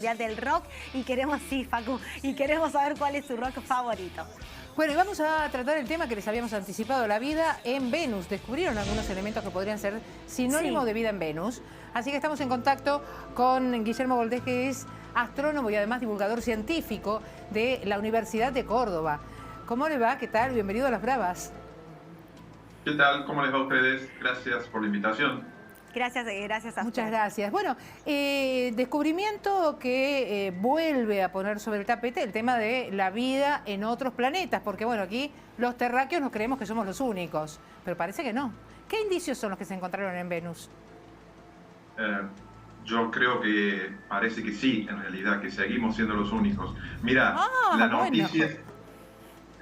Del rock y queremos, sí, Facu, y queremos saber cuál es su rock favorito. Bueno, y vamos a tratar el tema que les habíamos anticipado, la vida en Venus. Descubrieron algunos elementos que podrían ser sinónimos de vida en Venus. Así que estamos en contacto con Guillermo Valdés, que es astrónomo y además divulgador científico de la Universidad de Córdoba. ¿Cómo le va? ¿Qué tal? Bienvenido a Las Bravas. ¿Qué tal? ¿Cómo les va a ustedes? Gracias por la invitación. Gracias a Muchas usted. gracias. Bueno, descubrimiento que vuelve a poner sobre el tapete el tema de la vida en otros planetas, porque bueno, aquí los terráqueos nos creemos que somos los únicos, pero parece que no. ¿Qué indicios son los que se encontraron en Venus? Yo creo que parece que sí, en realidad, que seguimos siendo los únicos. Mira, la noticia,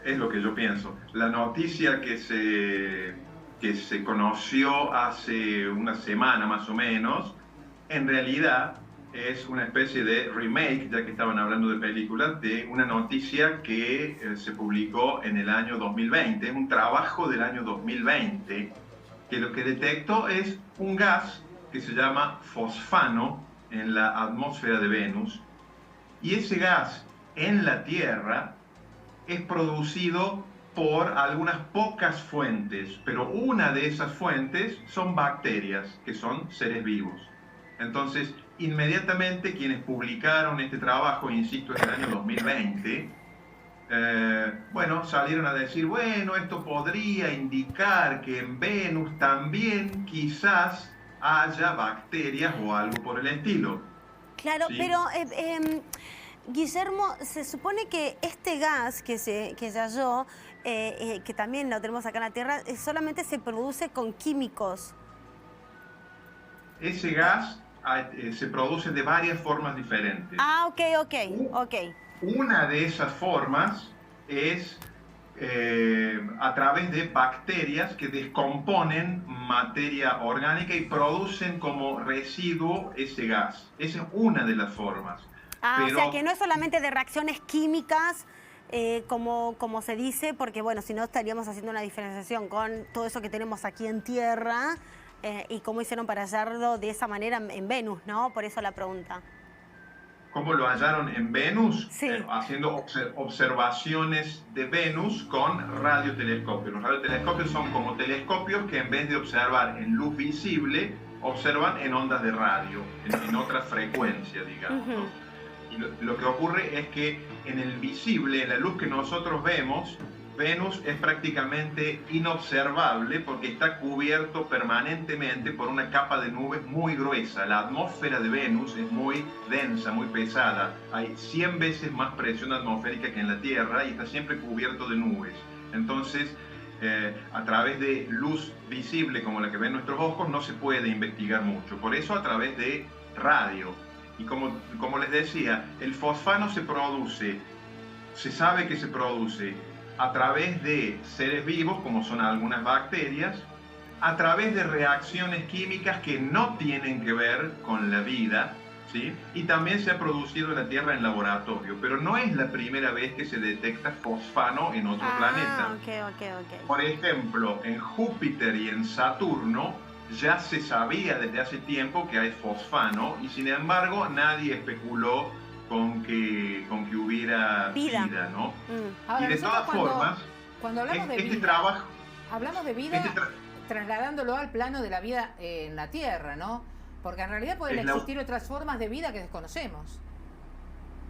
es lo que yo pienso, la noticia que se conoció hace una semana más o menos, en realidad es una especie de remake, ya que estaban hablando de películas, de una noticia que se publicó en el año 2020, un trabajo del año 2020, que lo que detectó es un gas que se llama fosfano en la atmósfera de Venus, y ese gas en la Tierra es producido por algunas pocas fuentes, pero una de esas fuentes son bacterias, que son seres vivos. Entonces, inmediatamente quienes publicaron este trabajo, insisto, en el año 2020, bueno, salieron a decir, bueno, esto podría indicar que en Venus también quizás haya bacterias o algo por el estilo. Claro, ¿sí? pero Guillermo, se supone que este gas que se halló, que también lo tenemos acá en la Tierra, solamente se produce con químicos. Ese gas se produce de varias formas diferentes. Ah, ok. Una de esas formas es a través de bacterias que descomponen materia orgánica y producen como residuo ese gas. Esa es una de las formas. Ah, Pero, o sea que no es solamente de reacciones químicas, como se dice, porque bueno, si no estaríamos haciendo una diferenciación con todo eso que tenemos aquí en Tierra y cómo hicieron para hallarlo de esa manera en Venus, ¿no? Por eso la pregunta. ¿cómo lo hallaron en Venus? Sí. Haciendo observaciones de Venus con radiotelescopios. Los radiotelescopios son como telescopios que en vez de observar en luz visible, observan en ondas de radio, en otra frecuencia, digamos, ¿no? Y lo que ocurre es que en el visible, en la luz que nosotros vemos, Venus es prácticamente inobservable porque está cubierto permanentemente por una capa de nubes muy gruesa. La atmósfera de Venus es muy densa, muy pesada. Hay 100 veces más presión atmosférica que en la Tierra y está siempre cubierto de nubes. Entonces, a través de luz visible como la que ven nuestros ojos no se puede investigar mucho. Por eso a través de radio. Y como les decía, el fosfano se sabe que se produce a través de seres vivos, como son algunas bacterias, a través de reacciones químicas que no tienen que ver con la vida, ¿sí? Y también se ha producido en la Tierra en laboratorio, pero no es la primera vez que se detecta fosfano en otro planeta. Ok. Por ejemplo, en Júpiter y en Saturno ya se sabía desde hace tiempo que hay fosfano y sin embargo nadie especuló con que hubiera vida, ¿no? Ahora, y de todas formas, cuando hablamos de vida, trabajo, hablamos de vida trasladándolo al plano de la vida en la Tierra, ¿no? Porque en realidad pueden existir otras formas de vida que desconocemos.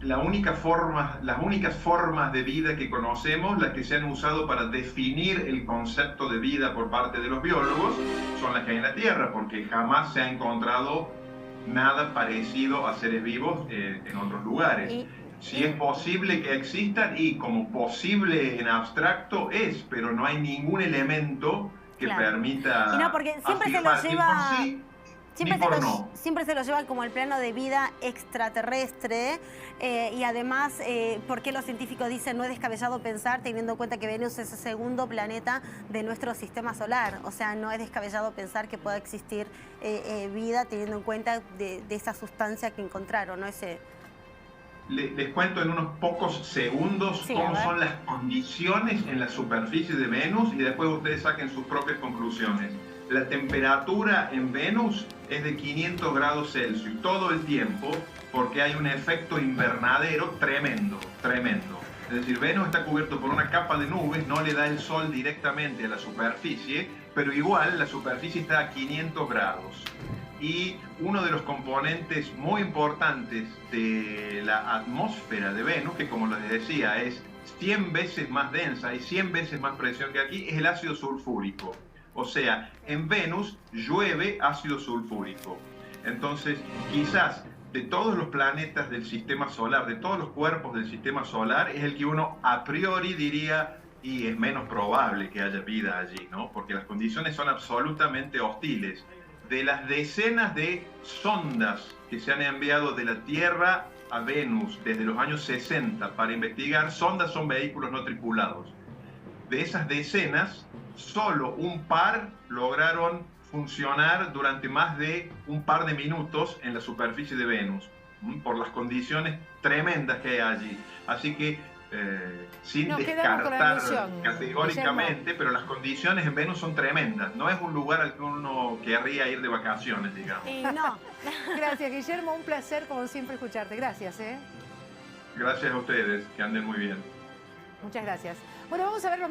Las únicas formas de vida que conocemos, las que se han usado para definir el concepto de vida por parte de los biólogos, son las que hay en la Tierra, porque jamás se ha encontrado nada parecido a seres vivos en otros lugares. Si es posible que existan, y como posible en abstracto es, pero no hay ningún elemento que permita y no, porque siempre se lo lleva... Siempre se lo lleva como el plano de vida extraterrestre y además, ¿por qué los científicos dicen no es descabellado pensar, teniendo en cuenta que Venus es el segundo planeta de nuestro sistema solar? O sea, no es descabellado pensar que pueda existir vida teniendo en cuenta de esa sustancia que encontraron, ¿no? Les cuento en unos pocos segundos cómo son las condiciones en la superficie de Venus y después ustedes saquen sus propias conclusiones. La temperatura en Venus es de 500 grados Celsius todo el tiempo porque hay un efecto invernadero tremendo, tremendo. Es decir, Venus está cubierto por una capa de nubes, no le da el sol directamente a la superficie, pero igual la superficie está a 500 grados. Y uno de los componentes muy importantes de la atmósfera de Venus, que como les decía es 100 veces más densa y 100 veces más presión que aquí, es el ácido sulfúrico. O sea, en Venus llueve ácido sulfúrico. Entonces, quizás de todos los planetas del sistema solar, de todos los cuerpos del sistema solar, es el que uno a priori diría y es menos probable que haya vida allí, ¿no? Porque las condiciones son absolutamente hostiles. De las decenas de sondas que se han enviado de la Tierra a Venus desde los años 60 para investigar, sondas son vehículos no tripulados. De esas decenas, solo un par lograron funcionar durante más de un par de minutos en la superficie de Venus, por las condiciones tremendas que hay allí. Así que, sin descartar categóricamente, Guillermo, pero las condiciones en Venus son tremendas. No es un lugar al que uno querría ir de vacaciones, digamos. No. Gracias, Guillermo. Un placer, como siempre, escucharte. Gracias. Gracias a ustedes. Que anden muy bien. Muchas gracias. Bueno, vamos a ver